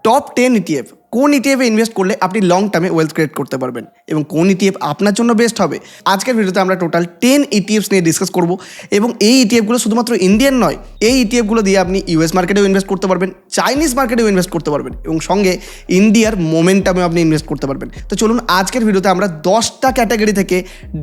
Top 10 ETF কোন ইটিএফে invest করলে আপনি লং টার্মে ওয়েলথ ক্রিয়েট করতে পারবেন এবং কোন ইটিএফ আপনার জন্য বেস্ট হবে। আজকের ভিডিওতে আমরা টোটাল 10 ইটিএফস নিয়ে ডিসকাস করব এবং এই ইটিএফগুলো শুধুমাত্র ইন্ডিয়ান নয়, এই ইটিএফগুলো দিয়ে আপনি ইউএস মার্কেটেও ইনভেস্ট করতে পারবেন, চাইনিজ মার্কেটেও ইনভেস্ট করতে পারবেন এবং সঙ্গে ইন্ডিয়ার মোমেন্টামেও আপনি ইনভেস্ট করতে পারবেন। তো চলুন আজকের ভিডিওতে আমরা 10টা ক্যাটাগরি থেকে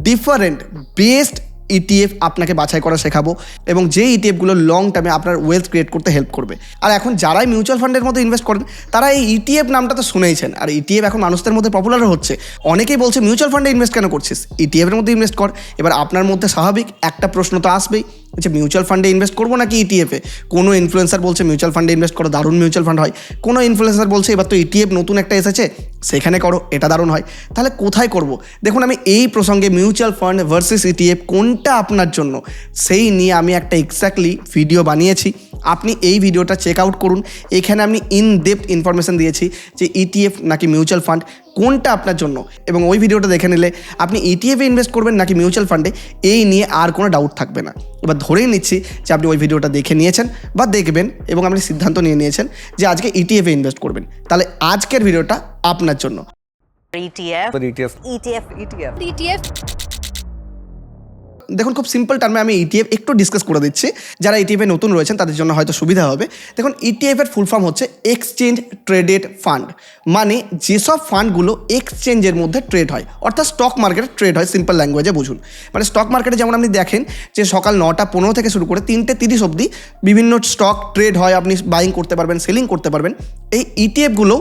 ডিফারেন্ট বেস্ট ইটিএফ আপনাকে বাছাই করা শেখাবো এবং যে ইটিএফগুলো লং টার্মে আপনার ওয়েলথ ক্রিয়েট করতে হেল্প করবে। আর এখন যারাই মিউচুয়াল ফান্ডের মধ্যে ইনভেস্ট করেন তারা এই ইটিএফ নামটা তো শুনেইছেন, আর ইটিএফ এখন মানুষদের মধ্যে পপুলারও হচ্ছে। অনেকেই বলছে মিউচুয়াল ফান্ডে ইনভেস্ট কেন করছিস, ইটিএফের মধ্যে ইনভেস্ট কর। এবার আপনার মধ্যে স্বাভাবিক একটা প্রশ্ন তো আসবেই যে মিউচুয়াল ফান্ডে ইনভেস্ট করবো নাকি ইটিএফে। কোনো ইনফ্লুয়েন্সার বলছে মিউচুয়াল ফান্ডে ইনভেস্ট করো, দারুণ মিউচুয়াল ফান্ড হয়। কোনো ইনফ্লুয়েন্সার বলছে এবার তো ইটিএফ নতুন একটা এসেছে সেখানে করো, এটা দারুণ হয়। তাহলে কোথায় করব? দেখুন, আমি এই প্রসঙ্গে মিউচুয়াল ফান্ড ভার্সেস ইটিএফ কোনটা আপনার জন্য সেই নিয়ে আমি একটা এক্স্যাক্টলি ভিডিও বানিয়েছি। আপনি এই ভিডিওটা চেক আউট করুন। এখানে আমি ইন ডেপথ ইনফরমেশন দিয়েছি যে ইটিএফ নাকি মিউচুয়াল ফান্ড কোনটা আপনার জন্য, এবং ওই ভিডিওটা দেখে নিলে আপনি ইটিএফে ইনভেস্ট করবেন নাকি মিউচুয়াল ফান্ডে এই নিয়ে আর কোনো ডাউট থাকবে না। এবার ধরেই নিচ্ছি যে আপনি ওই ভিডিওটা দেখে নিয়েছেন বা দেখবেন এবং আপনি সিদ্ধান্ত নিয়ে নিয়েছেন যে আজকে ইটিএফে ইনভেস্ট করবেন, তাহলে আজকের ভিডিওটা আপনার জন্য। ETF দেখুন, খুব সিম্পল টার্মে আমি ইটিএফ একটু ডিসকাস করে দিচ্ছি, যারা ইটিএফে নতুন রয়েছেন তাদের জন্য হয়তো সুবিধা হবে। দেখুন, ইটিএফের ফুল ফর্ম হচ্ছে এক্সচেঞ্জ ট্রেডেড ফান্ড, মানে যেসব ফান্ডগুলো এক্সচেঞ্জের মধ্যে ট্রেড হয়, অর্থাৎ স্টক মার্কেটে ট্রেড হয়। সিম্পল ল্যাঙ্গুয়েজে বুঝুন, মানে স্টক মার্কেটে যেমন আপনি দেখেন যে সকাল 9:15 থেকে শুরু করে 3:30 অবধি বিভিন্ন স্টক ট্রেড হয়, আপনি বাইং করতে পারবেন, সেলিং করতে পারবেন। এই ইটিএফগুলো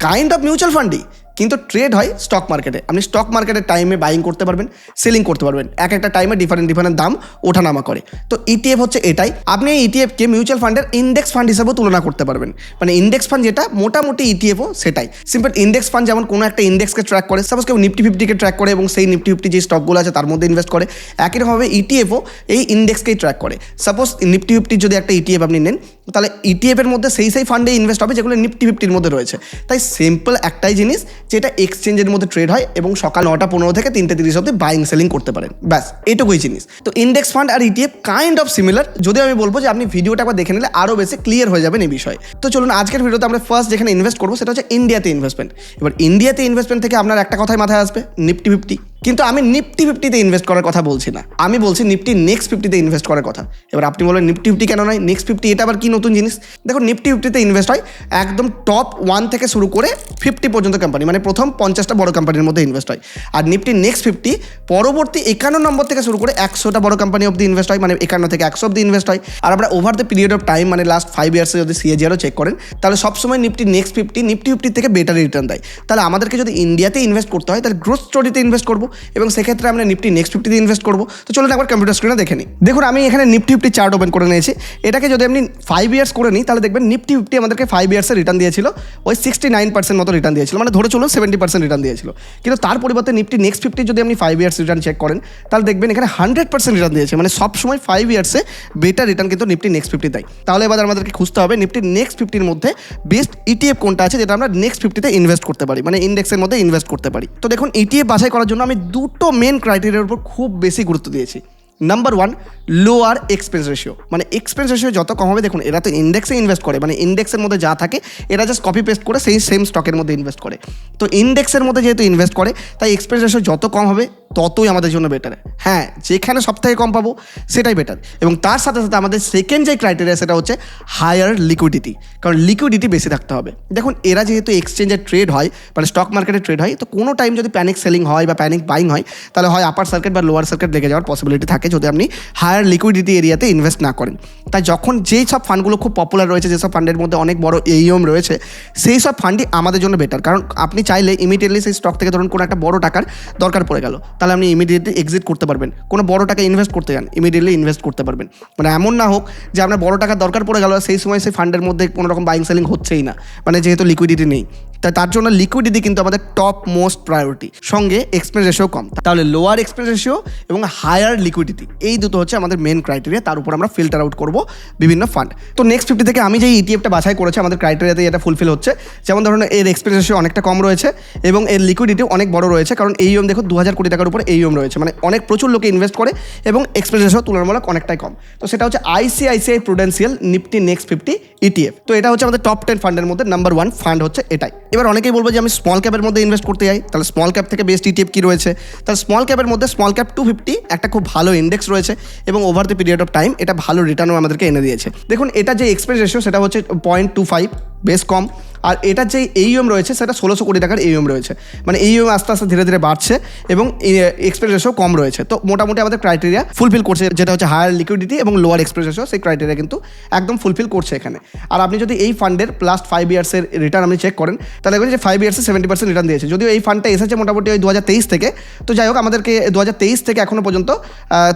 কাইন্ড অফ মিউচুয়াল ফান্ডই, কিন্তু ট্রেড হয় স্টক মার্কেটে। আপনি স্টক মার্কেটের টাইমে বাইং করতে পারবেন, সেলিং করতে পারবেন, এক একটা টাইমে ডিফারেন্ট দাম ওঠানামা করে। তো ইটিএফ হচ্ছে এটাই। আপনি এই ইটিএফকে মিউচুয়াল ফান্ডের ইন্ডেক্স ফান্ড হিসেবেও তুলনা করতে পারবেন, মানে ইন্ডেক্স ফান্ড যেটা মোটামুটি ইটিএফও সেটাই। সিম্পল ইন্ডেক্স ফান্ড যেমন কোনো একটা ইন্ডেক্সকে ট্র্যাক করে, সাপোজ কেউ নিফটি 50-কে ট্র্যাক করে এবং সেই নিফটি 50 যে স্টকগুলো আছে তার মধ্যে ইনভেস্ট করে, একই রকমভাবে ইটিএফও এই ইন্ডেক্সকেই ট্র্যাক করে। সাপোজ নিফটি 50 যদি একটা ইটিএফ আপনি নেন, তাহলে ইটিএফের মধ্যে সেই ফান্ডে ইনভেস্ট হবে যেগুলো নিফটি 50-র মধ্যে রয়েছে। তাই সিম্পল একটাই জিনিস, যেটা এক্সচেঞ্জের মধ্যে ট্রেড হয় এবং সকাল 9:15 থেকে 3:30 অবধি বাইং সেলিং করতে পারেন, ব্যাস এটুকুই জিনিস। তো ইন্ডেক্স ফান্ড আর ইটিএফ কাইন্ড অফ সিমিলার, যদিও আমি বলবো যে আপনি ভিডিওটা একবার দেখে নিলে আরও বেশি ক্লিয়ার হয়ে যাবেন এই বিষয়ে। তো চলুন আজকের ভিডিওতে আমরা ফার্স্ট যেখানে ইনভেস্ট করবো সেটা হচ্ছে ইন্ডিয়াতে ইনভেস্টমেন্ট। এবার ইন্ডিয়াতে ইনভেস্টমেন্ট থেকে আপনার একটা কথাই মাথায় আসবে, নিফটি 50। কিন্তু আমি নিফটি 50-তে ইনভেস্ট করার কথা বলছি না, আমি বলছি নিফটি নেক্সট 50-তে ইনভেস্ট করার কথা। এবার আপনি বলেন নিফটি 50 কেন নয়, নেক্সট 50 এটা আবার কি নতুন জিনিস? দেখুন, নিফটি 50-তে ইনভেস্ট হয় একদম টপ 1 থেকে শুরু করে 50 পর্যন্ত কোম্পানি, মানে প্রথম 50টা বড় কোম্পানির মধ্যে ইনভেস্ট হয়। আর নিফটি নেক্সট 50 পরবর্তী 51 নম্বর থেকে শুরু করে 100টা বড় কোম্পানি অবধি ইনভেস্ট হয়, মানে 51 থেকে 100 অবধি ইনভেস্ট হয়। আর আমরা over the period of time, মানে লাস্ট 5 ইয়ার্সে যদি সিএজিআরও চেক করেন, তাহলে সবসময় নিফটি নেক্সট 50 নিফটি 50 থেকে বেটার রিটার্ন দেয়। তাহলে আমাদেরকে যদি ইন্ডিয়াতে ইনভেস্ট করতে হয় তাহলে গ্রোথ স্টোরিতে ইনভেস্ট করবো এবং সেক্ষেত্রে আমরা নিফটি নেক্সট 50-তে ইনভেস্ট করবো। তো চলুন একবার কম্পিউটার স্ক্রিনে দেখে নিই। দেখুন, আমি এখানে নিফটি 50 চার্ট ওপেন করে নিয়েছি। এটাকে যদি আপনি 5 ইয়ার্স করে নিই তাহলে দেখবেন নিফটি 50 আমাদেরকে 5 ইয়ার্সে রিটার্ন দিয়েছিল ওই 69% মতো রিটার্ন দিয়েছিল, মানে ধরে চলুন 70% রিটার্ন দিয়েছিল। কিন্তু তার পরিবর্তে নিফটি নেক্সট 50 যদি আপনি 5 ইয়ার্স রিটার্ন চেক করেন তাহলে দেখবেন এখানে 100% রিটার্ন দিয়েছে, মানে সবসময় 5 ইয়ার্সে বেটার রিটার্ন কিন্তু নিফটি নেক্সট 50 দেয়। তাহলে এবার আমাদেরকে খুঁজতে হবে নিফটি নেক্সট 50-র মধ্যে বেস্ট ইটিএফ কোনটা আছে যেটা আমরা নেক্সট 50-তে ইনভেস্ট করতে পারি, মানে ইন্ডেক্সের মধ্যে ইনভেস্ট করতে পারি। তো দেখুন, ইটিএফ বাছাই করার জন্য আমি দুটো মেন ক্রাইটেরিয়ার উপর খুব বেশি গুরুত্ব দিয়েছি। নাম্বার 1, লোয়ার এক্সপেন্স রেশিও, মানে এক্সপেন্স রেশিও যত কম হবে। দেখুন, এরা তো ইন্ডেক্সে ইনভেস্ট করে, মানে ইন্ডেক্সের মধ্যে যা থাকে এরা জাস্ট কপি পেস্ট করে সেই সেম স্টকের মধ্যে ইনভেস্ট করে। তো ইন্ডেক্সের মধ্যে যেহেতু ইনভেস্ট করে তাই এক্সপেন্স রেশিও যত কম হবে ততই আমাদের জন্য বেটার। হ্যাঁ, যেখানে সব থেকে কম পাবো সেটাই বেটার। এবং তার সাথে সাথে আমাদের সেকেন্ড যে ক্রাইটেরিয়া সেটা হচ্ছে হায়ার লিকুইডিটি, কারণ লিকুইডিটি বেশি থাকতে হবে। দেখুন, এরা যেহেতু এক্সচেঞ্জে ট্রেড হয়, মানে স্টক মার্কেটে ট্রেড হয়, তো কোনো টাইম যদি প্যানিক সেলিং হয় বা প্যানিক বাইং হয় তাহলে হয় আপার সার্কিট বা লোয়ার সার্কিট লেগে যাওয়ার পসিবিলিটি থাকে যদি আপনি হায়ার লিকুইডিটি এরিয়াতে ইনভেস্ট না করেন। তাই যখন যেই সব ফান্ডগুলো খুব পপুলার রয়েছে, যেসব ফান্ডের মধ্যে অনেক বড় এইএম রয়েছে, সেই সব ফান্ডই আমাদের জন্য বেটার। কারণ আপনি চাইলে ইমিডিয়েটলি সেই স্টক থেকে ধরুন কোনো একটা বড় টাকার দরকার পড়ে গেল, তাহলে আপনি ইমিডিয়েটলি এক্সিট করতে পারবেন। কোনো বড় টাকা ইনভেস্ট করতে যান, ইমিডিয়েটলি ইনভেস্ট করতে পারবেন। মানে এমন না হোক যে আপনার বড় টাকার দরকার পড়ে গেল সেই সময় সেই ফান্ডের মধ্যে কোনো রকম বাইং সেলিং হচ্ছেই না, মানে যেহেতু লিকুইডিটি নেই। তাই তার জন্য লিকুইডিটি কিন্তু আমাদের টপ মোস্ট প্রায়োরিটি, সঙ্গে এক্সপেন্স রেশিও কম। তাহলে লোয়ার এক্সপেন্স রেশিও এবং হায়ার লিকুইডিটি, এই দুটো হচ্ছে আমাদের মেন ক্রাইটেরিয়া। তার উপর আমরা ফিল্টার আউট করব বিভিন্ন ফান্ড। তো নেক্সট 50 থেকে আমি যে ইটিএফটা বাছাই করেছি আমাদের ক্রাইটেরিয়াতে এটা ফুলফিল হচ্ছে। যেমন ধরুন এর এক্সপেন্স রেশিও অনেকটা কম রয়েছে এবং এর লিকুইডিটি অনেক বড় রয়েছে, কারণ এইএম দেখো 2000 কোটি টাকার উপর এইএম রয়েছে, মানে অনেক প্রচুর লোকে ইনভেস্ট করে এবং এক্সপেন্স রেশিও তুলনামূলক অনেকটাই কম। তো সেটা হচ্ছে ICICI Prudential Nifty next 50 ETF. তো এটা হচ্ছে আমাদের টপ 10 ফান্ডের মধ্যে নাম্বার 1 ফান্ড হচ্ছে এটাই। এবার অনেকেই বলবো যে আমি স্মল ক্যাপের মধ্যে ইনভেস্ট করতে যাই, তাহলে স্মল ক্যাপ থেকে বেস্ট ইটিএফ কি রয়েছে? তাহলে স্মল ক্যাপের মধ্যে স্মল ক্যাপ 250 একটা খুব ভালো ইন্ডেক্স রয়েছে এবং over the period of time এটা ভালো রিটার্নও আমাদেরকে এনে দিয়েছে। দেখুন এটা যে এক্সপেন্স রেশিও সেটা হচ্ছে 0.25, বেশ কম। আর এটার যে এইএম রয়েছে সেটা 1600 কোটি টাকার এইএম রয়েছে, মানে এইএম আস্তে আস্তে ধীরে ধীরে বাড়ছে এবং এক্সপেন্স রেশিও কম রয়েছে। তো মোটামুটি আমাদের ক্রাইটেরিয়া ফুলফিল করছে, যেটা হচ্ছে হায়ার লিকুইডিটি এবং লোয়ার এক্সপেন্স রেশিও, সেই ক্রাইটেরিয়া কিন্তু একদম ফুলফিল করছে এখানে। আর আপনি যদি এই ফান্ডের লাস্ট 5 ইয়ার্সের রিটার্ন আপনি চেক করেন তাহলে দেখবেন যে 5 ইয়ার্সে 70% রিটার্ন দিয়েছে। যদিও এই ফান্ডটা এসেছে মোটামুটি ওই 2023 থেকে, তো যাই হোক আমাদেরকে 2023 থেকে এখনো পর্যন্ত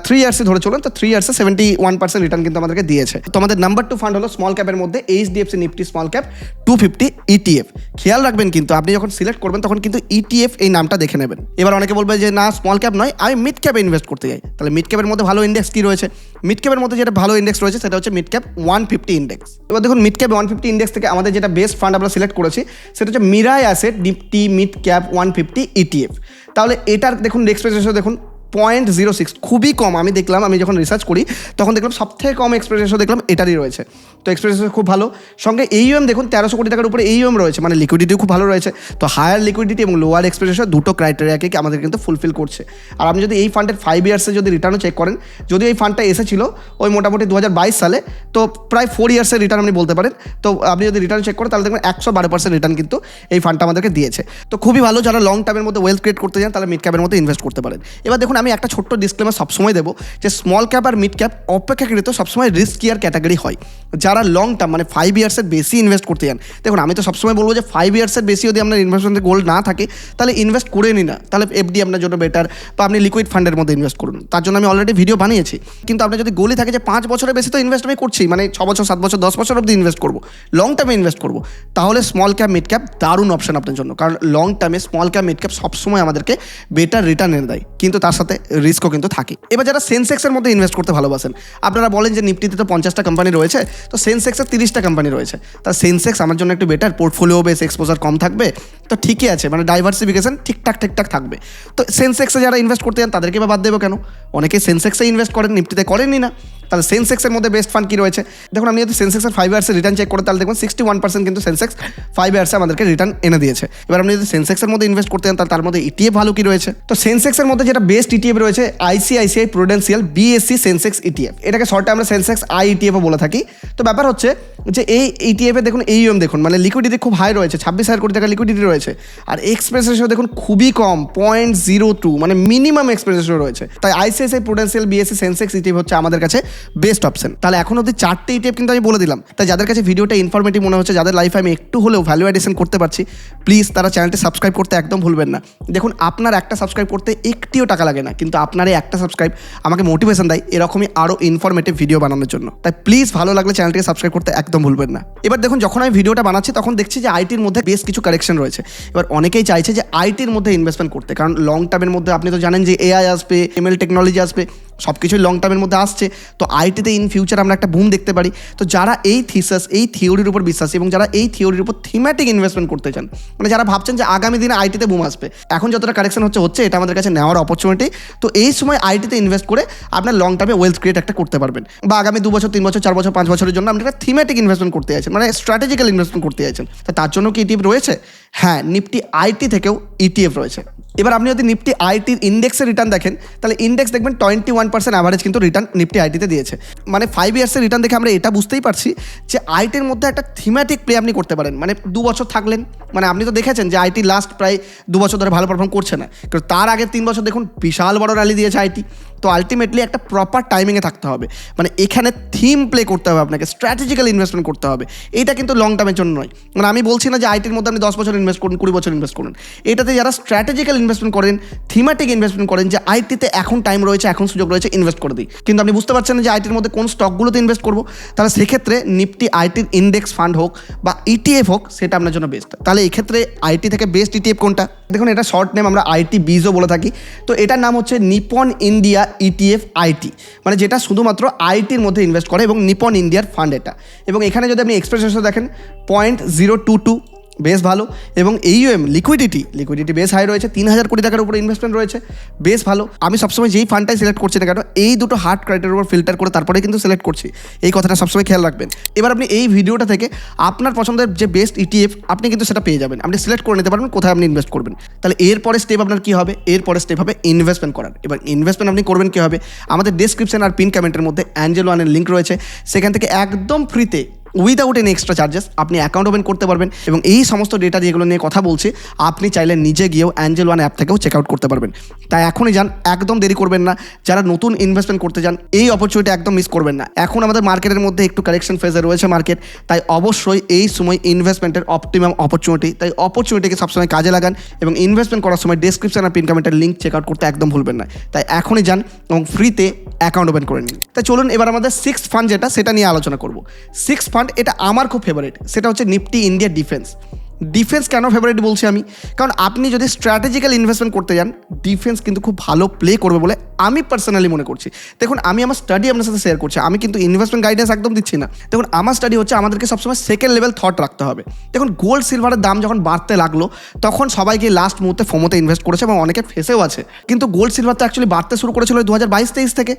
3 ইয়ার্সে ধরে চলুন, তো 3 ইয়ার্সে 71% রিটার্ন কিন্তু আমাদেরকে দিয়েছে। তো আমাদের নাম্বার 2 ফান্ড হলো স্মল ক্যাপের মধ্যে HDFC Nifty small cap 250 ETF. খেয়াল রাখবেন কিন্তু আপনি যখন সিলেক্ট করবেন তখন কিন্তু ইটিএফ এই নামটা দেখে নেবেন। এবার অনেকে বলবে যে না স্মল ক্যাপ নয়, আমি মিড ক্যাপে ইনভেস্ট করতে যাই, তাহলে মিড ক্যাপের মধ্যে ভালো ইন্ডেক্স কি রয়েছে? মিড ক্যাপের মধ্যে যেটা ভালো ইন্ডেক্স রয়েছে সেটা হচ্ছে মিড ক্যাপ 150 ইন্ডেক্স। এবার দেখুন মিড ক্যাপ 150 ইন্ডেক্স থেকে আমাদের যেটা বেস্ট ফান্ড আমরা সিলেক্ট করেছি সেটা হচ্ছে Mirae asset Nifty mid cap 150 ETF. তাহলে এটার দেখুন এক্সপেন্স রেশিও দেখুন 0.06, খুবই কম। আমি দেখলাম, আমি যখন রিসার্চ করি তখন দেখলাম সবথেকে কম এক্সপেন্স রেশিও দেখলাম এটারই রয়েছে। তো এক্সপেন্স রেশিও খুব ভালো, সঙ্গে এইএম দেখুন 1300 কোটি টাকার উপরে এইএম রয়েছে, মানে লিকুইডিটিও খুব ভালো রয়েছে। তো হায়ার লিকুইডিটি এবং লোয়ার এক্সপেন্স রেশিও দুটো ক্রাইটেরিয়াকে আমাদের কিন্তু ফুলফিল করছে। আর আপনি যদি এই ফান্ডের 5 ইয়ার্সে যদি রিটার্নও চেক করেন, যদিও এই ফান্ডটা এসেছিল ওই মোটামুটি 2022 সালে, তো প্রায় 4 ইয়ার্সের রিটার্ন আপনি বলতে পারেন। তো আপনি যদি রিটার্ন চেক করেন তাহলে দেখবেন 112% রিটার্ন কিন্তু এই ফান্ডটা আমাদেরকে দিয়েছে। তো খুবই ভালো, যারা লং টার্মের মধ্যে ওয়েলথ ক্রিয়েট করতে চান তাহলে মিড ক্যাপের মধ্যে ইনভেস্ট করতে পারেন। এবার দেখুন আমি একটা ছোট্ট ডিসক্লেমার সবসময় দেবো যে স্মল ক্যাপ আর মিড ক্যাপ অপেক্ষাকৃত সবসময় রিস্কিয়ার ক্যাটাগরি হয়। যারা লং টার্ম মানে 5 ইয়ার্সের বেশি ইনভেস্ট করতে চান, দেখুন আমি তো সবসময় বলবো যে 5 ইয়ার্সের বেশি যদি আপনার ইনভেস্টমেন্টের গোল না থাকে তাহলে ইনভেস্ট করে নিন না, তাহলে এফডি আপনার জন্য বেটার, বা আপনি লিকুইড ফান্ডের মধ্যে ইনভেস্ট করুন। তার জন্য আমি অলরেডি ভিডিও বানিয়েছি। কিন্তু আপনার যদি গোলই থাকে যে 5 বছরের বেশি তো ইনভেস্ট আমি করছি, মানে 6 বছর 7 বছর 10 বছর অবধি ইনভেস্ট করবো, লং টার্মে ইনভেস্ট করবো, তাহলে স্মল ক্যাপ মিড ক্যাপ দারুণ অপশন আপনার জন্য। কারণ লং টার্মে স্মল ক্যাপ মিড ক্যাপ সবসময় আমাদেরকে বেটার রিটার্ন এনে দেয়, কিন্তু তার সাথে রিস্কও কিন্তু থাকে। এবার যারা সেন্সেক্সের মধ্যে ইনভেস্ট করতে ভালোবাসেন, আপনারা বলেন যে নিফটিতে তো 50টা কোম্পানি রয়েছে, তো সেন্সেক্সের 30টা কোম্পানি রয়েছে, তা সেন্সেক্স আমার জন্য একটু বেটার, পোর্টফোলিও বেস এক্সপোজার কম থাকবে, তো ঠিকই আছে, মানে ডাইভার্সিফিকেশন ঠিকঠাক থাকবে। তো সেন্সেক্সে যারা ইনভেস্ট করতে চান তাদেরকে বা বাদ দেবো কেন? অনেকে সেন্সেক্সে ইনভেস্ট করেন, নিফটিতে করেনই না। তাহলে সেন্সেক্সের মধ্যে বেস্ট ফান্ড কী রয়েছে? দেখুন আমি যদি সেন্সেক্সের 5 ইয়ার্সের রিটার্ন চেক করি তাহলে দেখুন 61% কিন্তু সেন্সেক্স 5 ইয়ার্সে আমাদেরকে রিটার্ন এনে দিয়েছে। এবার আপনি যদি সেন্সেক্সের মধ্যে ইনভেস্ট করতে চান তাহলে তার মধ্যে ইটিএফ ভালো কি রয়েছে? তো সেন্সেক্সের মধ্যে যেটা বেস্ট ইটিএফ রয়েছে ICICI Prudential BSc Sensex ETF, এটাকে শর্টে আমরা সেন্সেক্স আই ইটিএফও বলে থাকি। তো ব্যাপার হচ্ছে যে এই ইটিএফে দেখুন এইএম দেখুন, মানে লিকুইডিটি খুব হাই রয়েছে, 26,000 কোটি টাকা লিকুইডিটি রয়েছে, আর এক্সপেন্স রেশিও দেখুন খুবই কম 0.02, মানে মিনিমাম এক্সপেন্স রেশিও রয়েছে। তাই ICICI Prudential BSc Sensex ETF হচ্ছে আমাদের কাছে বেস্ট অপশন। তাহলে এখন অবধি 4টে ইটিএফ কিন্তু আমি বলে দিলাম। তাই যাদের কাছে ভিডিওটা ইনফরমেটিভ মনে হচ্ছে, যাদের লাইফে আমি একটু হলেও ভ্যালু এডিশন করতে পারছি, প্লিজ তারা চ্যানেলটি সাবস্ক্রাইব করতে একদম ভুলবেন না। দেখুন আপনার একটা সাবস্ক্রাইব করতে একটিও টাকা লাগে না, কিন্তু আপনার এই একটা সাবস্ক্রাইব আমাকে মোটিভেশন দেয় এরকমই আরও ইনফরমেটিভ ভিডিও বানানোর জন্য। তাই প্লিজ ভালো লাগলে চ্যানেলটিকে সাবস্ক্রাইব করতে একদম ভুলবেন না। এবার দেখুন যখন আমি ভিডিওটা বানাচ্ছি তখন দেখছি যে আইটির মধ্যে বেশ কিছু কারেকশন রয়েছে। এবার অনেকেই চাইছে যে আইটির মধ্যে ইনভেস্টমেন্ট করতে, কারণ লং টার্মের মধ্যে আপনি তো জানেন যে এআই আসবে, এমএল টেকনোলজি আসবে, সব কিছুই লং টার্মের মধ্যে আসছে। তো আইটিতে ইন ফিউচার আমরা একটা বুম দেখতে পারি। তো যারা এই থিসাস এই থিওরির উপর বিশ্বাসী এবং যারা এই থিওরির উপর থিমেটিক ইনভেস্টমেন্ট করতে চান, মানে যারা ভাবছেন যে আগামী দিনে আইটিতে বুম আসবে, এখন যতটা কারেকশন হচ্ছে এটা আমাদের কাছে নেওয়ার অপরচুনিটি। তো এই সময় আইটিতে ইনভেস্ট করে আপনার লং টার্মে ওয়েলথ ক্রিয়েট একটা করতে পারবেন, বা আগামী 2 বছর 3 বছর 4 বছর 5 বছরের জন্য আপনি একটা থিমেটিক ইনভেস্টমেন্ট করতে চাইছেন, মানে স্ট্র্যাটেজিক্যাল ইনভেস্টমেন্ট করতে চাইছেন। তো তার জন্য কি ইটিএফ রয়েছে? হ্যাঁ, নিফটি আইটি থেকেও ইটিএফ রয়েছে। এবার আপনি যদি নিফটি আইটির ইন্ডেক্সের রিটার্ন দেখেন তাহলে ইন্ডেক্স দেখবেন 21% অ্যাভারেজ কিন্তু রিটার্ন নিফটি আইটিতে দিয়েছে। মানে 5 ইয়ার্সের রিটার্ন দেখে আমরা এটা বুঝতেই পারছি যে আইটির মধ্যে একটা থিমেটিক প্লে আপনি করতে পারেন। মানে 2 বছর থাকলেন, মানে আপনি তো দেখেছেন যে আইটি লাস্ট প্রায় 2 বছর ধরে ভালো পারফর্ম করছে না, কিন্তু তার আগের 3 বছর দেখুন বিশাল বড় র্যালি দিয়েছে আইটি। তো আলটিমেটলি একটা প্রপার টাইমিংয়ে থাকতে হবে, মানে এখানে থিম প্লে করতে হবে, আপনাকে স্ট্র্যাটেজিক্যাল ইনভেস্টমেন্ট করতে হবে। এইটা কিন্তু লং টার্মের জন্য নয়। মানে আমি বলছি না যে আইটির মধ্যে আপনি 10 বছর ইনভেস্ট করুন, 20 বছর ইনভেস্ট করুন। এটাতে যারা স্ট্র্যাটেজিক্যাল ইনভেস্টমেন্ট করেন, থিমেটিক ইনভেস্টমেন্ট করেন, যে আইটিতে এখন টাইম রয়েছে, এখন সুযোগ রয়েছে, ইনভেস্ট করে দিই, কিন্তু আপনি বুঝতে পারছেন না যে আইটির মধ্যে কোন স্টকগুলোতে ইনভেস্ট করবো, তাহলে সেক্ষেত্রে নিফটি আইটির ইন্ডেক্স ফান্ড হোক বা ইটিএফ হোক, সেটা আপনার জন্য বেস্ট। তাহলে এই ক্ষেত্রে আইটি থেকে বেস্ট ইটিএফ কোনটা? দেখুন, এটা শর্ট নেম আমরা আইটি বিজও বলে থাকি। তো এটার নাম হচ্ছে নিপন ইন্ডিয়া ইটিএফ আইটি, মানে যেটা শুধুমাত্র আইটির মধ্যে ইনভেস্ট করে এবং নিপন ইন্ডিয়ার ফান্ড এটা। এবং এখানে যদি আপনি এক্সপ্রেস রেশিও দেখেন 0.022, বেশ ভালো। এবং এইউএম লিকুইডিটি বেশ হাই রয়েছে, 3000 কোটি টাকার উপরে ইনভেস্টমেন্ট রয়েছে, বেশ ভালো। আমি সবসময় যেই ফান্ডটাই সিলেক্ট করছি না কেন, এই দুটো হার্ড ক্রাইটেরিয়ার উপর ফিল্টার করে তারপরে কিন্তু সিলেক্ট করছি, এই কথাটা সবসময় খেয়াল রাখবেন। এবার আপনি এই ভিডিওটা থেকে আপনার পছন্দের যে বেস্ট ইটিএফ আপনি কিন্তু সেটা পেয়ে যাবেন, আপনি সিলেক্ট করে নিতে পারবেন কোথায় আপনি ইনভেস্ট করবেন। তাহলে এরপরে স্টেপ আপনার কী হবে? এরপরে স্টেপ হবে ইনভেস্টমেন্ট করার। এবার ইনভেস্টমেন্ট আপনি করবেন কী হবে? আমাদের ডেসক্রিপশন আর পিন কমেন্টের মধ্যে অ্যাঞ্জেল ওয়ানের লিঙ্ক রয়েছে, সেখান থেকে একদম ফ্রিতে উইদাউট এনি এক্সট্রা চার্জেস আপনি অ্যাকাউন্ট ওপেন করতে পারবেন। এবং এই সমস্ত ডেটা যেগুলো নিয়ে কথা বলছি, আপনি চাইলে নিজে গিয়েও অ্যাঞ্জেল ওয়ান অ্যাপ থেকেও চেক আউট করতে পারবেন। তাই এখনই যান, একদম দেরি করবেন না। যারা নতুন ইনভেস্টমেন্ট করতে যান, এই অপরচুনিটি একদম মিস করবেন না। এখন আমাদের মার্কেটের মধ্যে একটু কারেকশন ফেজে রয়েছে মার্কেট, তাই অবশ্যই এই সময় ইনভেস্টমেন্টের অপটিমাম অপরচুনিটি, তাই অপরচুনিটিকে সবসময় কাজে লাগান এবং ইনভেস্টমেন্ট করার সময় ডেসক্রিপশন আর পিন কমেন্টের লিঙ্ক চেক আউট করতে একদম ভুলবেন না। তাই এখনই যান এবং ফ্রিতে অ্যাকাউন্ট ওপেন করে নিন। তাই চলুন এবার আমাদের সিক্সথ ফান্ড যেটা, সেটা নিয়ে আলোচনা করব। সিক্সথ ফান্ড, এটা আমার খুব ফেভারিট, সেটা হচ্ছে নিফটি ইন্ডিয়া ডিফেন্স। ডিফেন্স কেন ফেভারিট বলছি আমি? কারণ আপনি যদি স্ট্র্যাটেজিক্যাল ইনভেস্টমেন্ট করতে যান, ডিফেন্স কিন্তু খুব ভালো প্লে করবে বলে আমি পার্সোনালি মনে করছি। দেখুন, আমি আমার স্টাডি আপনার সাথে শেয়ার করছি, আমি কিন্তু ইনভেস্টমেন্ট গাইডেন্স একদম দিচ্ছি না। দেখুন, আমার স্টাডি হচ্ছে আমাদেরকে সবসময় সেকেন্ড লেভেল থট রাখতে হবে। দেখুন, গোল্ড সিলভারের দাম যখন বাড়তে লাগলো, তখন সবাইকে লাস্ট মুহূর্তে ফোমোতে ইনভেস্ট করেছে এবং অনেকে ফেসেও আছে। কিন্তু গোল্ড সিলভার তো অ্যাকচুয়ালি বাড়তে শুরু করেছিল 2022-23 থেকে।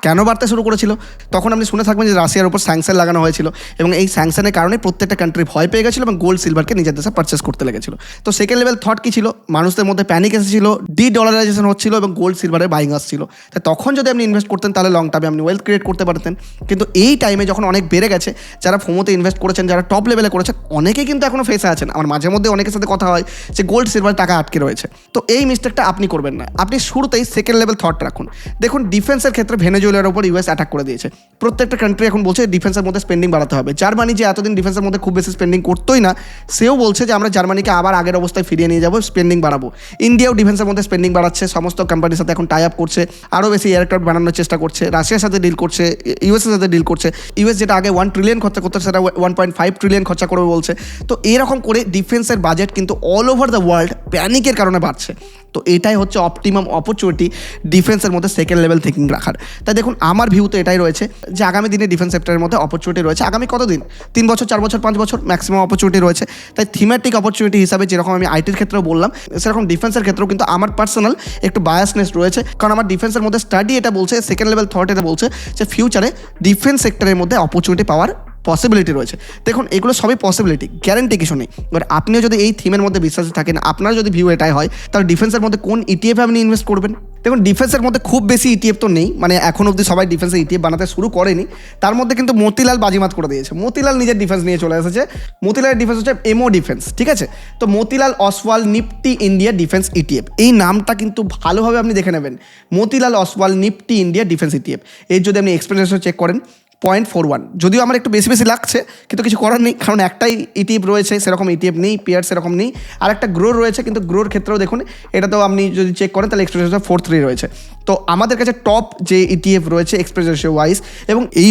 কেন বাড়তে শুরু করেছিল? তখন আপনি শুনে থাকবেন যে রাশিয়ার উপর স্যাংশন লাগানো হয়েছিল এবং এই স্যাংশনের কারণে প্রত্যেকটা কান্ট্রি ভয় পেয়ে গেছিলো এবং গোল্ড সিলভারকে নিজের দেশে পারচেস করতে লেগেছিল। তো সেকেন্ড লেভেল থট কী ছিল? মানুষদের মধ্যে প্যানিক এসেছিল, ডলারাইজেশন হচ্ছিল এবং গোল্ড সিলভারের বাইং আসছিল। তাই তখন যদি আপনি ইনভেস্ট করতেন, তাহলে লং টার্মে আপনি ওয়েলথ ক্রিয়েট করতে পারতেন। কিন্তু এই টাইমে যখন অনেক বেড়ে গেছে, যারা ফোমোতে ইনভেস্ট করেছেন, যারা টপ লেভেলে করেছেন, অনেকেই কিন্তু এখনও ফেসে আছেন। আমার মাঝে মধ্যে অনেকের সাথে কথা হয় যে গোল্ড সিলভার টাকা আটকে রয়েছে। তো এই মিস্টেকটা আপনি করবেন না। আপনি শুরুতেই সেকেন্ড লেভেল থট রাখুন। দেখুন, ডিফেন্সের ক্ষেত্রে ভেনেজুয়েলার উপর ইউএস অ্যাটাক করে দিয়েছে। প্রত্যেকটা কান্ট্রি এখন বলছে ডিফেন্সের মধ্যে স্পেন্ডিং বাড়াতে হবে। জার্মানি, যে এতদিন ডিফেন্সের মধ্যে খুব বেশি স্পেন্ডিং করতোই না, সেও বলছে যে আমরা জার্মানিকে আবার আগের অবস্থায় ফিরিয়ে নিয়ে যাবো, স্পেন্ডিং বাড়াবো। ইন্ডিয়াও ডিফেন্সের মধ্যে স্পেন্ডিং বাড়াচ্ছে, সমস্ত কোম্পানির সাথে এখন টাই আপ করছে, আরও বেশি এয়ারক্রাফট বানানোর চেষ্টা করছে, রাশিয়ার সাথে ডিল করছে, ইউএসের সাথে ডিল করছে। ইউএস যেটা আগে 1 ট্রিলিয়ন খরচা করতে, সেটা 1.5 ট্রিলিয়ন খরচা করবে বলছে। তো এরকম করে ডিফেন্সের বাজেট কিন্তু অল ওভার দ্য ওয়ার্ল্ড প্যানিকের কারণে বাড়ছে। তো এটাই হচ্ছে অপটিমাম অপরচুনিটি ডিফেন্সের মধ্যে সেকেন্ড লেভেল থিঙ্কিং রাখার। তাই দেখুন, আমার ভিউ তো এটাই রয়েছে যে আগামী দিনে ডিফেন্স সেক্টরের মধ্যে অপরচুনিটি রয়েছে। আগামী কতদিন? 3 বছর, 4 বছর, 5 বছর ম্যাক্সিমাম অপরচুনিটি রয়েছে। তাই থিমেটিক অপরচুনিটি হিসাবে যেরকম আমি আইটির ক্ষেত্রেও বললাম, সেরকম ডিফেন্সের ক্ষেত্রেও কিন্তু আমার পার্সোনাল একটু বায়াসনেস রয়েছে। কারণ আমার ডিফেন্সের মধ্যে স্টাডি এটা বলছে, সেকেন্ড লেভেল থট এটা বলছে যে ফিউচারে ডিফেন্স সেক্টরের মধ্যে অপরচুনিটি পাওয়ার পসিবিলিটি রয়েছে। দেখুন, এগুলো সবই পসিবিলিটি, গ্যারেন্টি কিছু নেই। এবার আপনিও যদি এই থিমের মধ্যে বিশ্বাসী থাকেন, আপনার যদি ভিউ এটাই হয়, তাহলে ডিফেন্সের মধ্যে কোন ইটিএফে আপনি ইনভেস্ট করবেন? দেখুন, ডিফেন্সের মধ্যে খুব বেশি ইটিএফ তো নেই, মানে এখন অবধি সবাই ডিফেন্সের ইটিএফ বানাতে শুরু করেনি। তার মধ্যে কিন্তু মতিলাল বাজিমাত করে দিয়েছে। মতিলাল নিজের ডিফেন্স নিয়ে চলে এসেছে। মতিলালের ডিফেন্স হচ্ছে এমও ডিফেন্স, ঠিক আছে? তো Motilal Oswal Nifty India defence ETF, এই নামটা কিন্তু ভালোভাবে আপনি দেখে নেবেন। Motilal Oswal Nifty India defence ETF, এর যদি আপনি এক্সপেরিয়েন্স চেক করেন 0.41, যদিও আমার একটু বেশি বেশি লাগছে, কিন্তু কিছু করার নেই, কারণ একটাই ইটিএফ রয়েছে, সেরকম ইটিএফ নেই, পেয়ার সেরকম নেই। আর একটা গ্রো রয়েছে, কিন্তু গ্রোর ক্ষেত্রেও দেখুন, এটাতেও আপনি যদি চেক করেন তাহলে এক্সপ্রেস রেশিও 4.3 রয়েছে। তো আমাদের কাছে টপ যে ইটিএফ রয়েছে এক্সপ্রেস রেশিও ওয়াইজ এবং এই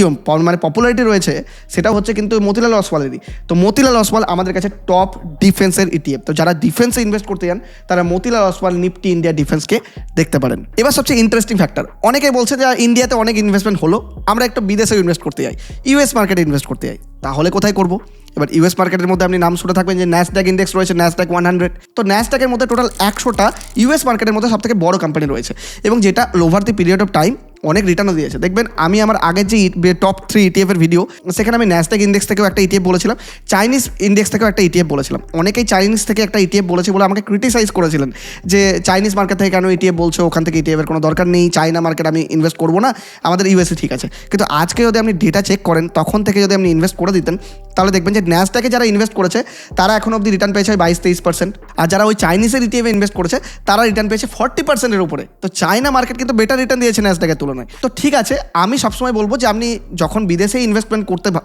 মানে পপুলারিটি রয়েছে, সেটা হচ্ছে কিন্তু মতিলাল অসওয়ালেরই। তো মতিলাল অসওয়াল আমাদের কাছে টপ ডিফেন্সের ইটিএফ। তো যারা ডিফেন্সে ইনভেস্ট করতে যান, তারা মতিলাল অসওয়াল নিফটি ইন্ডিয়া ডিফেন্সকে দেখতে পারেন। এবার সবচেয়ে ইন্টারেস্টিং ফ্যাক্টর, অনেকে বলছে যে ইন্ডিয়াতে অনেক ইনভেস্টমেন্ট হলো, আমরা একটা বিদেশে ইনভেস্ট করতে যাই, ইউএস মার্কেটে ইনভেস্ট করতে যাই, তাহলে কোথায় করবো? এবার ইউএস মার্কেটের মধ্যে আপনি নাম শুনে থাকবেন যে ন্যাসড্যাক ইন্ডেক্স রয়েছে, ন্যাসড্যাক 100। তো ন্যাসড্যাকের মধ্যে টোটাল 100টা ইউএস মার্কেটের মধ্যে সবথেকে বড় কোম্পানি রয়েছে এবং যেটা over the period of time অনেক রিটার্নও দিয়েছে। দেখবেন, আমি আমার আগের যে টপ 3 ইটিএফের ভিডিও, সেখানে আমি ন্যাসড্যাক ইন্ডেক্স থেকেও একটা ইটিএফ বলেছিলাম, চাইনিজ ইন্ডেক্স থেকেও একটা ইটিএফ বলেছিলাম। অনেকেই চাইনিজ থেকে একটা ইটিএফ বলেছে বলে আমাকে ক্রিটিসাইজ করেছিলেন যে চাইনিজ মার্কেট থেকে কেন ইটিএফ বলছো, ওখান থেকে ইটিএফের কোনো দরকার নেই, চাইনা মার্কেট আমি ইনভেস্ট করবো না, আমাদের ইউএসএ ঠিক আছে। কিন্তু আজকে যদি আপনি ডেটা চেক করেন, তখন থেকে যদি আপনি ইনভেস্ট করে দিতেন, তাহলে দেখবেন যে ন্যাসডাকে যারা ইনভেস্ট করেছে তারা এখন অবধি রিটার্ন পেয়েছে 22-23%, আর যারা ওই চাইনিজের ইটিএফে ইনভেস্ট করেছে তারা রিটার্ন পেয়েছে 40%-এর উপরে। তো চায়না মার্কেট কিন্তু বেটার রিটার্ন দিয়েছে ন্যাসডাকের তুলনায়। তো ঠিক আছে, আমি সবসময় বলবো যে আপনি যখন বিদেশে ইনভেস্টমেন্ট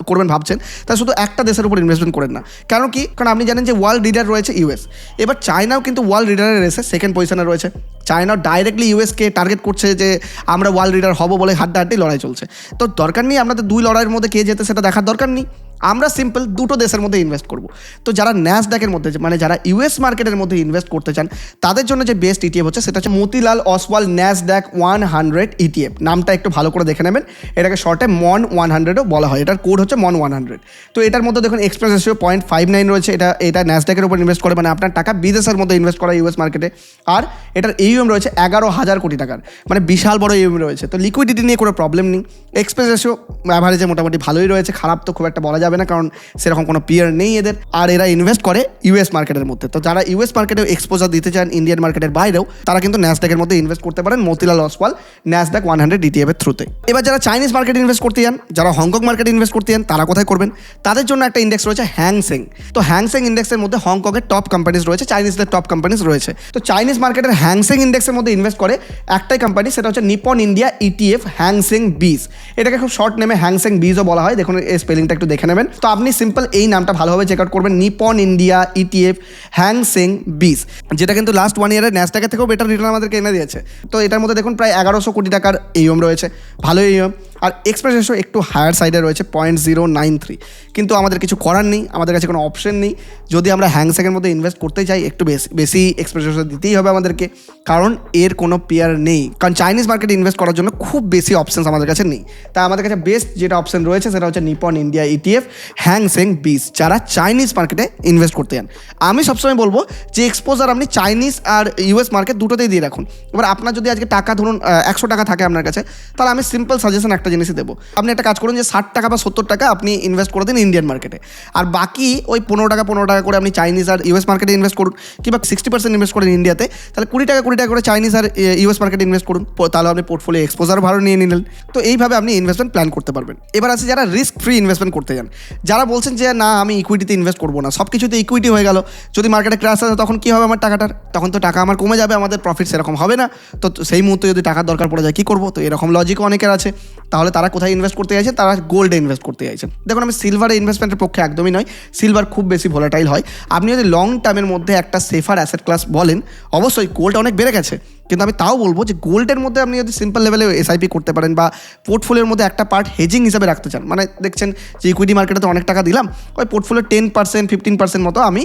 করবেন ভাবছেন, তা শুধু একটা দেশের উপর ইনভেস্টমেন্ট করেন না। কারণ আপনি জানেন যে ওয়ার্ল্ড লিডার রয়েছে ইউএস, এবার চায়নাও কিন্তু ওয়ার্ল্ড লিডারের রেসে সেকেন্ড পজিশনে রয়েছে। চায়না ডাইরেক্টলি ইউএসকে টার্গেট করছে যে আমরা ওয়ার্ল্ড লিডার হব বলে হাড্ডাহাড্ডি লড়াই চলছে। তো দরকার নেই আপনাদের দুই লড়াইয়ের মধ্যে কে যেতে সেটা দেখার দরকার নেই, আমরা সিম্পল দুটো দেশের মধ্যে ইনভেস্ট করব। তো যারা ন্যাসডাকের মধ্যে মানে যারা ইউএস মার্কেটের মধ্যে ইনভেস্ট করতে চান তাদের জন্য যে বেস্ট ইটিএফ হচ্ছে সেটা হচ্ছে মতিলাল অসওয়াল ন্যাসডাক 100 ইটিএফ। নামটা একটু ভালো করে দেখে নেবেন, এটাকে শর্টে মন 100ও বলা হয়, এটার কোড হচ্ছে মন 100। তো এটার মধ্যে দেখুন এক্সপ্রেস রেশিও 0.59 রয়েছে। এটা ন্যাসডাকের উপর ইনভেস্ট করে, মানে আপনার টাকা বিদেশের মধ্যে ইনভেস্ট করা ইউএস মার্কেটে। আর এটার AUM রয়েছে 11,000 কোটি টাকার, মানে বিশাল বড় AUM রয়েছে। তো লিকুইডিটি নিয়ে কোনো প্রবলেম নেই। এক্সপ্রেস রেশিও অ্যাভারেজে মোটামুটি ভালোই রয়েছে, খারাপ তো খুব একটা বলা যাবে না, কারণ সেরকম কোনো পিয়ার নেই এদের। আর এরা ইনভেস্ট করে ইউএস মার্কেটের মধ্যে। তো যারা ইউএস মার্কেটে এক্সপোজার দিতে চান ইন্ডিয়ান মার্কেটের বাইরেও, তারা কিন্তু ন্যাসডাকের মধ্যে ইনভেস্ট করতে পারেন মতিলাল অসওয়াল ন্যাসডাক 100 ইটিএফ এর থ্রুতে। এবার যারা চাইনিজ মার্কেটে ইনভেস্ট করতে চান, যারা হংকং মার্কেটে ইনভেস্ট করতে চান, তারা কোথায় করবেন? তাদের জন্য একটা ইন্ডেক্স রয়েছে হ্যাংসেং। তো হ্যাংসেং ইন্ডেক্সের মধ্যে হংকংয়ের টপ কোম্পানিজ রয়েছে, চাইনিজদের টপ কোম্পানিজ রয়েছে। তো চাইনিজ মার্কেটের হ্যাংসেং ইন্ডেক্সের মধ্যে ইনভেস্ট করে একটাই কোম্পানি, সেটা হচ্ছে নিপন ইন্ডিয়া ইটিএফ হ্যাংসেং বিজ। এটাকে খুব শর্ট নেমে হ্যাংসেং বিজও বলা হয়। দেখুন এই স্পেলিংটা একটু দেখে নেবেন। তো আপনি সিম্পল এই নামটা ভালোভাবে চেক আউট করবেন, নিপন ইন্ডিয়া ইটিএফ হ্যাংসেং বিজ, যেটা কিন্তু লাস্ট 1 ইয়ারে ন্যাসডাকের থেকেও বেটার রিটার্ন আমাদেরকে এনে দিয়েছে। তো এটার মধ্যে দেখুন প্রায় 1100 কোটি টাকার AUM রয়েছে, ভালো AUM। আর এক্সপ্রেস রেশিও একটু হায়ার সাইডে রয়েছে 0.093, কিন্তু আমাদের কিছু করার নেই, আমাদের কাছে কোনো অপশন নেই। যদি আমরা হ্যাংসেংয়ের মধ্যে ইনভেস্ট করতে চাই একটু বেশি এক্সপ্রেস রেশিও দিতেই হবে আমাদেরকে, কারণ এর কোনো পেয়ার নেই। কারণ চাইনিজ মার্কেটে ইনভেস্ট করার জন্য খুব বেশি অপশনস আমাদের কাছে নেই। তাই আমাদের কাছে বেস্ট যেটা অপশন রয়েছে সেটা হচ্ছে নিপন ইন্ডিয়া ইটিএফ হ্যাংসেং বিজ, যারা চাইনিজ মার্কেটে ইনভেস্ট করতে চান। আমি সবসময় বলবো যে এক্সপোজার আপনি চাইনিজ আর ইউএস মার্কেট দুটোতেই দিয়ে রাখুন। এবার আপনার যদি আজকে টাকা ধরুন 100 টাকা থাকে আপনার কাছে, তাহলে আমি সিম্পল সাজেশন একটা জিনিসই দেবো, আপনি একটা কাজ করুন যে 60 টাকা বা 70 টাকা আপনি ইনভেস্ট করে দিন ইন্ডিয়ান মার্কেটে, আর বাকি ওই 15 টাকা করে আপনি চাইনিজ আর ইউএস মার্কেটে ইনভেস্ট করুন, কিংবা 60% ইনভেস্ট করেন ইন্ডিয়াতে, তাহলে 20 টাকা করে চাইনিজ আর ইউএস মার্কেটে ইনভেস্ট করুন, তাহলে আপনি পোর্টফোলিও এক্সপোজার ভালো নিয়ে নিলেন। তো এইভাবে আপনি ইনভেস্টমেন্ট প্ল্যান করতে পারবেন। এবার আছে যারা রিস্ক ফ্রি ইনভেস্টমেন্ট করতে চান, যারা বলছেন যে না আমি ইকুইটিতে ইনভেস্ট করবো না, সব কিছুতে ইকুইটি হয়ে গেল, যদি মার্কেটে ক্র্যাশ আসে তখন কী হবে আমার টাকাটার? তখন তো টাকা আমার কমে যাবে, আমাদের প্রফিট সেরকম হবে না। তো সেই মুহূর্তে যদি টাকার দরকার পড়ে যায় কী করবো? তো এরকম লজিকও অনেকের আছে। তাহলে তারা কোথায় ইনভেস্ট করতে চাইছেন? তারা গোল্ডে ইনভেস্ট করতে চাইছেন। দেখুন আমি সিলভারে ইনভেস্টমেন্টের পক্ষে একদমই নয়, সিলভার খুব বেশি ভোলাটাইল হয়। আপনি যদি লং টার্মের মধ্যে একটা সেফার অ্যাসেট ক্লাস বলেন, অবশ্যই গোল্ড অনেক বেড়ে গেছে, কিন্তু আমি তাও বলবো যে গোল্ডের মধ্যে আপনি যদি সিম্পল লেভেলে SIP করতে পারেন বা পোর্টফোলিওর মধ্যে একটা পার্ট হেজিং হিসাবে রাখতে চান, মানে দেখছেন যে ইকুইটি মার্কেটে তো অনেক টাকা দিলাম, ওই পোর্টফোলিও 10% 15% মতো আমি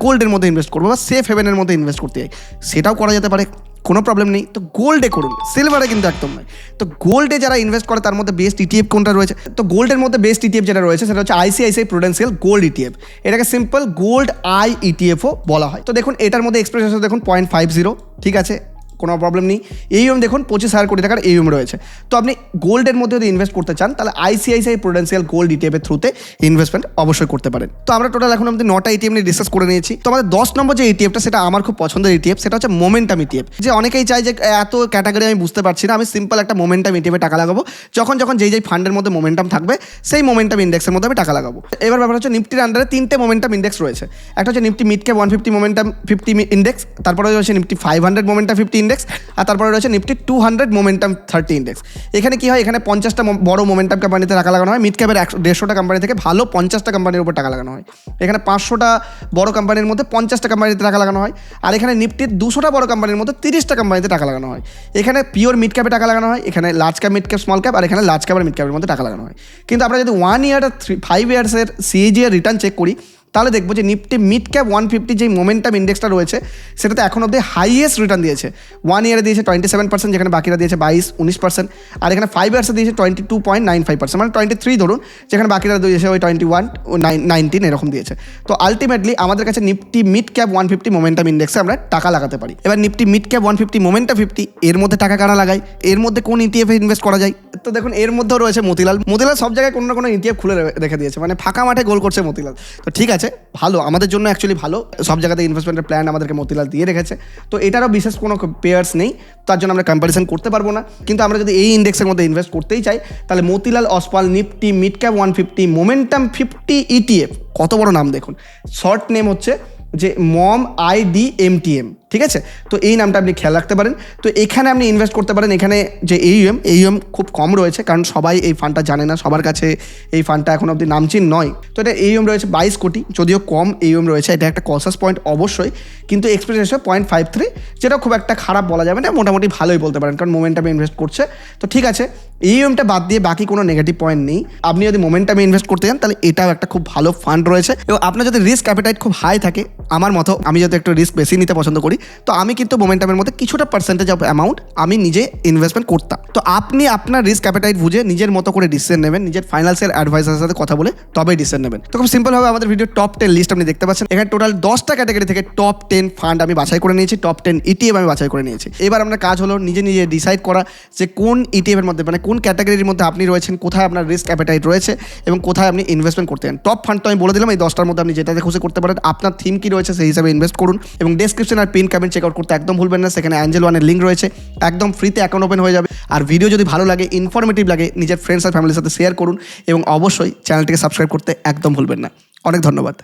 গোল্ডের মধ্যে ইনভেস্ট করবো বা সেফ হেভেনের মধ্যে ইনভেস্ট করতে চাই, সেটাও করা যেতে পারে, কোনো প্রবলেম নেই। তো গোল্ডে করুন, সিলভারে কিন্তু একদম নয়। তো গোল্ডে যারা ইনভেস্ট করে তার মধ্যে বেস্ট ইটিএফ কোনটা রয়েছে? তো গোল্ডের মধ্যে বেস্ট ইটিএফ যেটা রয়েছে সেটা হচ্ছে ICICI Prudential গোল্ড ইটিএফ। এটাকে সিম্পল গোল্ড IETFও বলা হয়। তো দেখুন এটার মধ্যে এক্সপ্রেস দেখুন 0.50, ঠিক আছে, কোনো প্রবলেম নেই। AUM দেখুন 25,000 কোটি টাকার AUM রয়েছে। তো আপনি গোল্ডের মধ্যে যদি ইনভেস্ট করতে চান তাহলে ICICI Prudential গোল্ড ইটিএফের থ্রুতে ইনভেস্টমেন্ট অবশ্যই করতে পারেন। তো আমরা টোটাল এখন আমাদের 9টা ইটিএফ নিয়ে ডিসকাস করে নিয়েছি। তো আমাদের 10 নম্বর যে ইটিএফটা সেটা আমার খুব পছন্দের ইটিএফ, সেটা হচ্ছে মোমেন্টাম ইটিএফ। যে অনেকেই চাই যে এত ক্যাটাগরি আমি বুঝতে পারছি না, আমি সিম্পল একটা মোমেন্টাম ইটিএফে টাকা লাগাবো, যখন যেই ফান্ডের মধ্যে মোমেন্টাম থাকবে সেই মোমেন্টাম ইন্ডেক্সের মধ্যে আমি টাকা লাগাবো। এবার ব্যাপার হচ্ছে নিফটির আন্ডারে 3টে মোমেন্টাম ইন্ডেক্স রয়েছে। একটা হচ্ছে Nifty mid cap 150 momentum 50 index, তারপরে রয়েছে নিফটি 500 মোমেন্টাম 50 ইন্ডেক্স, আর তারপরে রয়েছে নিফটি 200 মোমেন্টাম 30 ইন্ডেক্স। এখানে কি হয়, এখানে 50টা বড় মোমেন্টাম কোম্পানিতে টাকা লাগানো হয়, মিড ক্যাপের 150টা কোম্পানি থেকে ভালো 50টা কোম্পানির উপর টাকা লাগানো হয়। এখানে 500টা বড় কোম্পানির মধ্যে 50টা কোম্পানিতে টাকা লাগানো হয়, আর এখানে নিফটির 200টা বড় কোম্পানির মধ্যে 30টা কোম্পানিতে টাকা লাগানো হয়। এখানে পিওর মিড ক্যাপে টাকা লাগানো হয়, এখানে large cap, mid cap, small cap, আর এখানে লার্জ ক্যাপ আর মিড ক্যাপের মধ্যে টাকা লাগানো হয়। কিন্তু আমরা যদি 1 ইয়ার আর 5 ইয়ার্সের CAGR রিটার্ন চেক করি, তাহলে দেখবো যে নিফটি মিড ক্যাপ 150 যেই মোমেন্টাম ইন্ডেক্সটা রয়েছে সেটাতে এখন অব্দি হাইয়েস্ট রিটার্ন দিয়েছে। 1 ইয়ারে দিয়েছে 27%, যেখানে বাকিরা দিয়েছে 22-19%, আর এখানে 5 ইয়ার্সে দিয়েছে 22.95%, মানে 23 ধরুন, যেখানে বাকিরা দিয়েছে ওই 21-19 এরকম দিয়েছে। তো আলটিমেটলি আমাদের কাছে নিফটি মিড ক্যাপ 150 মোমেন্টাম ইন্ডেক্সে আমরা টাকা লাগাতে পারি। এবার নিফটি মিড ক্যাপ 150 মোমেন্টাম 50 এর মধ্যে টাকা কারা লাগাই, এর মধ্যে কোন ইটিএফে ইনভেস্ট করা যায়? তো দেখুন এর মধ্যেও রয়েছে মতিলাল। সব জায়গায় কোনো না কোনো ইটিএফ খুলে রেখে দিয়েছে, মানে ফাঁকা মাঠে গোল করছে মতিলাল। তো ঠিক আছে, আছে, ভালো আমাদের জন্য অ্যাকচুয়ালি ভালো, সব জায়গাতে ইনভেস্টমেন্টের প্ল্যান আমাদেরকে মতিলাল দিয়ে রেখেছে, তো এটারও বিশেষ কোনো পেয়ার্স নেই, তার জন্য আমরা কম্প্যারিজন করতে পারবো না। কিন্তু আমরা যদি এই ইন্ডেক্সের মধ্যে ইনভেস্ট করতেই চাই তাহলে Motilal Oswal Nifty mid cap 150 momentum 50 ETF, কত বড় নাম দেখুন, শর্ট নেম হচ্ছে যে মম IDMTM, ঠিক আছে। তো এই নামটা আপনি খেয়াল রাখতে পারেন। তো এখানে আপনি ইনভেস্ট করতে পারেন। এখানে যে AUM খুব কম রয়েছে, কারণ সবাই এই ফান্ডটা জানে না, সবার কাছে এই ফান্ডটা এখন অবধি নামচিন নয়। তো এটা AUM রয়েছে 22 কোটি, যদিও কম AUM রয়েছে, এটা একটা কসাস পয়েন্ট অবশ্যই, কিন্তু এক্সপেক্ট রেশিও 0.53, যেটা খুব একটা খারাপ বলা যাবে না, মোটামুটি ভালোই বলতে পারেন, কারণ মোমেন্টামে ইনভেস্ট করছে। তো ঠিক আছে, AUMটা বাদ দিয়ে বাকি কোনো নেগেটিভ পয়েন্ট নেই। আপনি যদি মোমেন্টামে ইনভেস্ট করতে চান তাহলে এটাও একটা খুব ভালো ফান্ড রয়েছে। এবং আপনার যদি রিস্ক অ্যাপিটাইট খুব হাই থাকে, আমার মতো আমি যদি একটু রিস্ক বেশি নিতে পছন্দ করি, তো আমি কিন্তু মোমেন্টামের মধ্যে কিছুটা পার্সেন্টেজ অফ অ্যামাউন্ট আমি নিজে ইনভেস্টমেন্ট করতাম। তো আপনি আপনার রিস্ক অ্যাপিটাইট বুঝে নিজের মতো করে ডিসিশন নেবেন, নিজের ফাইন্যান্সিয়াল অ্যাডভাইসারের সাথে কথা বলে তবেই ডিসিশন নেবেন। তো খুব সিম্পলভাবে আমাদের ভিডিও টপ 10 লিস্ট আপনি দেখতে পাচ্ছেন। এখানে টোটাল 10টা ক্যাটাগরি থেকে টপ 10 ফান্ড আমি বাছাই করে নিয়েছি, টপ 10 ETF আমি বাছাই করে নিয়েছি। এবার আপনার কাজ হলো নিজে নিজে ডিসাইড করা যে কোন ETF এর মধ্যে, মানে কোন ক্যাটাগরির মধ্যে আপনি রয়েছেন, কোথায় আপনার রিস্ক অ্যাপিটাইট রয়েছে এবং কোথায় আপনি ইনভেস্টমেন্ট করতে চান। টপ ফান্ড তো আমি বলে দিলাম, এই 10টার মধ্যে আপনি যেটাতে খুশি করতে পারেন, আপনার থিম কি রয়েছে সেই হিসাবে ইনভেস্ট করুন। এবং ডেসক্রিপশন আর পিন কমেন্ট চেক আউট করতে একদম ভুলবেন না, সেখানে অ্যাঞ্জেল ওয়ানের লিঙ্ক রয়েছে, একদম ফ্রিতে অ্যাকাউন্ট ওপেন হয়ে যাবে। আর ভিডিও যদি ভালো লাগে, ইনফরমেটিভ লাগে, নিজের ফ্রেন্ডস আর ফ্যামিলির সাথে শেয়ার করুন এবং অবশ্যই চ্যানেলটিকে সাবস্ক্রাইব করতে একদম ভুলবেন না। অনেক ধন্যবাদ।